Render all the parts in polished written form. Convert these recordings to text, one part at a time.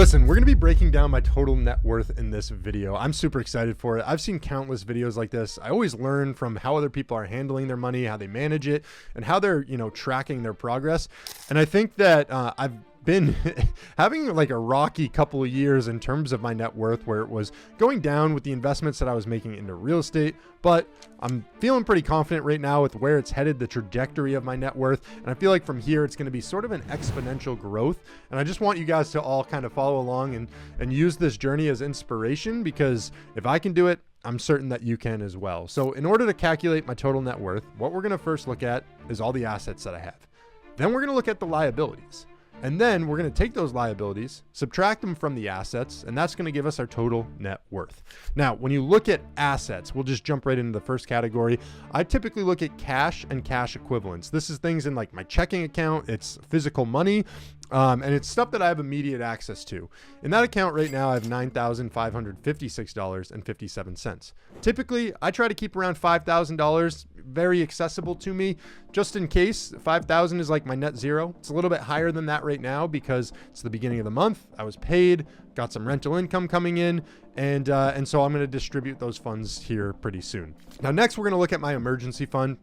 Listen, we're going to be breaking down my total net worth in this video. I'm super excited for it. I've seen countless videos like this. I always learn from how other people are handling their money, how they manage it, and how they're, tracking their progress. And I think that I've been having like a rocky couple of years in terms of my net worth, where it was going down with the investments that I was making into real estate, but I'm feeling pretty confident right now with where it's headed, the trajectory of my net worth. And I feel like from here, it's going to be sort of an exponential growth. And I just want you guys to all kind of follow along and use this journey as inspiration, because if I can do it, I'm certain that you can as well. So in order to calculate my total net worth, what we're going to first look at is all the assets that I have. Then we're going to look at the liabilities. And then we're going to take those liabilities, subtract them from the assets, and that's going to give us our total net worth. Now, when you look at assets, we'll just jump right into the first category. I typically look at cash and cash equivalents. This is things in like my checking account. It's physical money, and it's stuff that I have immediate access to. In that account right now, I have $9,556.57. Typically, I try to keep around $5,000 very accessible to me, just in case. $5,000 is like my net zero. It's a little bit higher than that right now because it's the beginning of the month. I was paid, got some rental income coming in, and so I'm going to distribute those funds here pretty soon. Now, next, we're going to look at my emergency fund.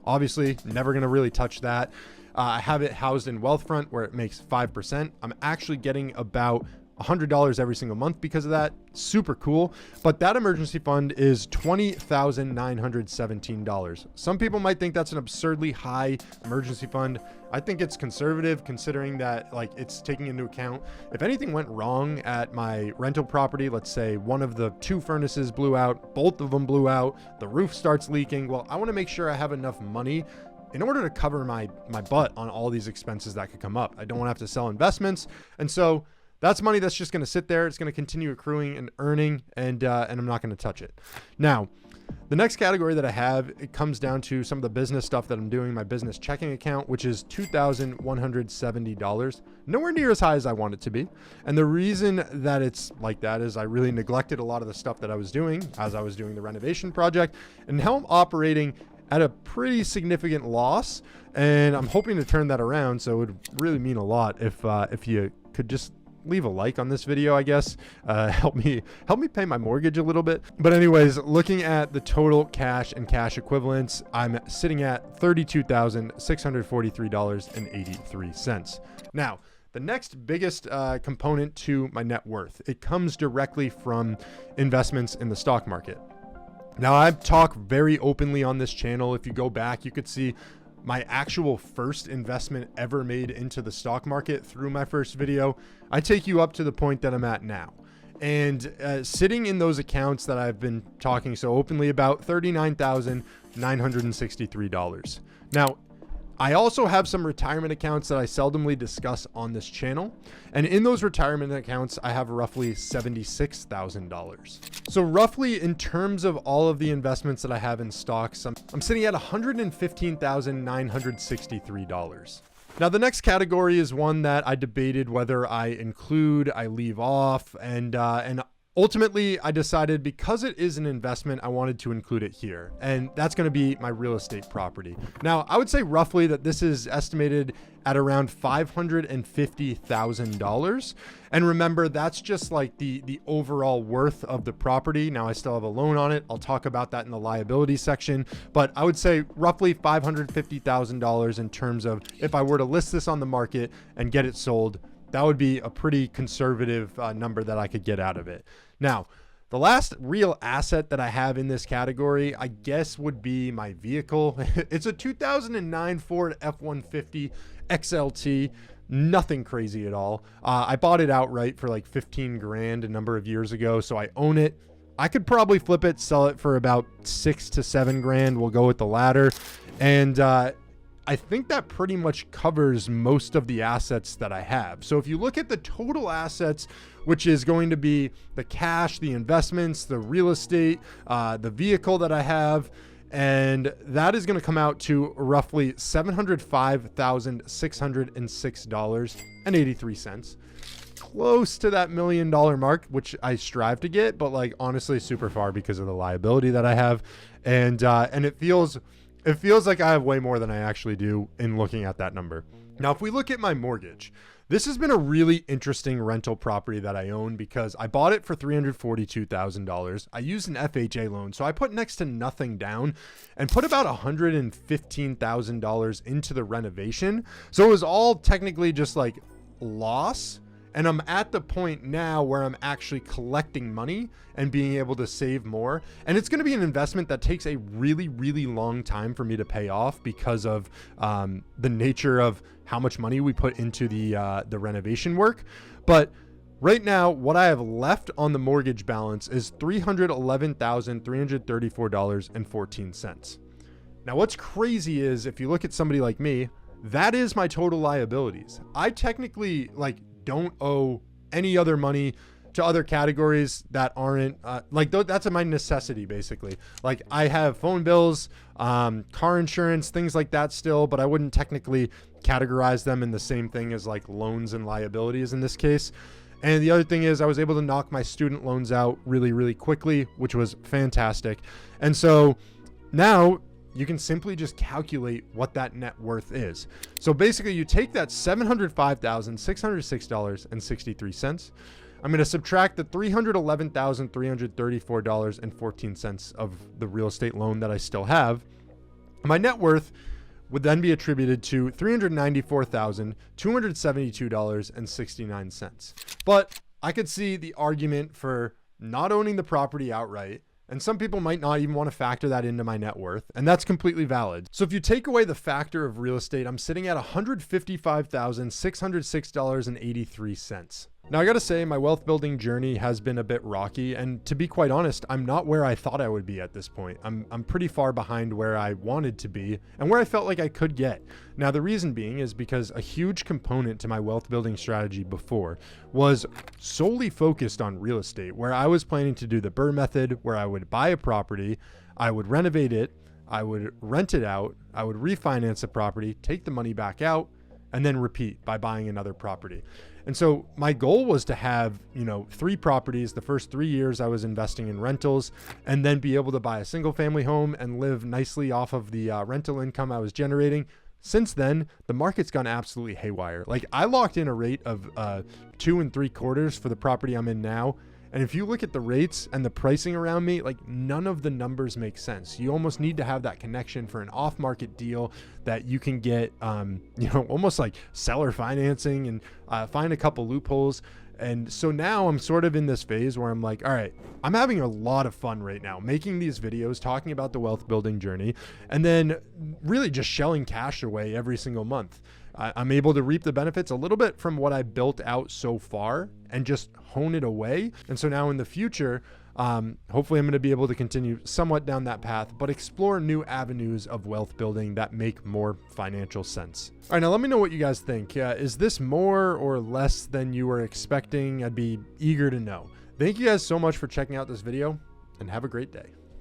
Obviously, never going to really touch that. I have it housed in Wealthfront where it makes 5%. I'm actually getting about $100 every single month because of that. Super cool. But that emergency fund is $20,917. Some people might think that's an absurdly high emergency fund. I think it's conservative, considering that it's taking into account if anything went wrong at my rental property. Let's say one of the two furnaces blew out, both of them blew out, the roof starts leaking. Well, I want to make sure I have enough money in order to cover my butt on all these expenses that could come up. I don't want to have to sell investments. And so that's money that's just going to sit there. It's going to continue accruing and earning, and I'm not going to touch it. Now, the next category that I have, it comes down to some of the business stuff that I'm doing, my business checking account, which is $2,170. Nowhere near as high as I want it to be. And the reason that it's like that is I really neglected a lot of the stuff that I was doing as I was doing the renovation project, and now I'm operating at a pretty significant loss, and I'm hoping to turn that around. So it would really mean a lot if you could just leave a like on this video, I guess. Help me pay my mortgage a little bit. But anyways, looking at the total cash and cash equivalents, I'm sitting at $32,643.83. Now, the next biggest component to my net worth, it comes directly from investments in the stock market. Now, I've talked very openly on this channel. If you go back, you could see my actual first investment ever made into the stock market through my first video. I take you up to the point that I'm at now. And sitting in those accounts that I've been talking so openly about, $39,963. Now, I also have some retirement accounts that I seldomly discuss on this channel. And in those retirement accounts, I have roughly $76,000. So roughly in terms of all of the investments that I have in stocks, I'm sitting at $115,963. Now, the next category is one that I debated whether I include, I leave off, and ultimately, I decided because it is an investment, I wanted to include it here. And that's going to be my real estate property. Now, I would say roughly that this is estimated at around $550,000. And remember, that's just like the overall worth of the property. Now, I still have a loan on it. I'll talk about that in the liability section. But I would say roughly $550,000 in terms of if I were to list this on the market and get it sold. That would be a pretty conservative number that I could get out of it. Now, the last real asset that I have in this category, I guess, would be my vehicle. It's a 2009 Ford F-150 XLT. Nothing crazy at all. I bought it outright for like 15 grand a number of years ago, so I own it. I could probably flip it, sell it for about 6 to 7 grand. We'll go with the latter. And I think that pretty much covers most of the assets that I have. So if you look at the total assets, which is going to be the cash, the investments, the real estate, the vehicle that I have, and that is going to come out to roughly $705,606.83. Close to that $1 million mark, which I strive to get, but honestly, super far because of the liability that I have. And it feels like I have way more than I actually do in looking at that number. Now, if we look at my mortgage, This has been a really interesting rental property that I own because I bought it for $342,000. I used an FHA loan, so I put next to nothing down and put about $115,000 into the renovation. So it was all technically just like loss. And I'm at the point now where I'm actually collecting money and being able to save more. And it's going to be an investment that takes a really, really long time for me to pay off because of the nature of how much money we put into the renovation work. But right now, what I have left on the mortgage balance is $311,334.14. Now, what's crazy is if you look at somebody like me, that is my total liabilities. I technically don't owe any other money to other categories that aren't that's my necessity basically. Like I have phone bills, car insurance, things like that still, but I wouldn't technically categorize them in the same thing as like loans and liabilities in this case. And the other thing is I was able to knock my student loans out really, really quickly, which was fantastic. And so now you can simply just calculate what that net worth is. So basically you take that $705,606.63. I'm going to subtract the $311,334.14 of the real estate loan that I still have. My net worth would then be attributed to $394,272.69. But I could see the argument for not owning the property outright. And some people might not even want to factor that into my net worth, and that's completely valid. So if you take away the factor of real estate, I'm sitting at $155,606.83. Now I gotta say my wealth building journey has been a bit rocky, and to be quite honest, I'm not where I thought I would be at this point. I'm pretty far behind where I wanted to be and where I felt like I could get. Now the reason being is because a huge component to my wealth building strategy before was solely focused on real estate, where I was planning to do the BRRRR method, where I would buy a property, I would renovate it, I would rent it out, I would refinance the property, take the money back out, and then repeat by buying another property. And so my goal was to have, 3 properties. The first 3 years I was investing in rentals, and then be able to buy a single family home and live nicely off of the rental income I was generating. Since then, the market's gone absolutely haywire. Like I locked in a rate of 2 3/4 for the property I'm in now. And if you look at the rates and the pricing around me, like none of the numbers make sense. You almost need to have that connection for an off-market deal that you can get, almost like seller financing and find a couple loopholes. And so now I'm sort of in this phase where I'm like, all right, I'm having a lot of fun right now making these videos, talking about the wealth building journey, and then really just shelling cash away every single month. I'm able to reap the benefits a little bit from what I built out so far and just hone it away. And so now in the future, hopefully I'm going to be able to continue somewhat down that path, but explore new avenues of wealth building that make more financial sense. All right, now let me know what you guys think. Is this more or less than you were expecting? I'd be eager to know. Thank you guys so much for checking out this video, and have a great day.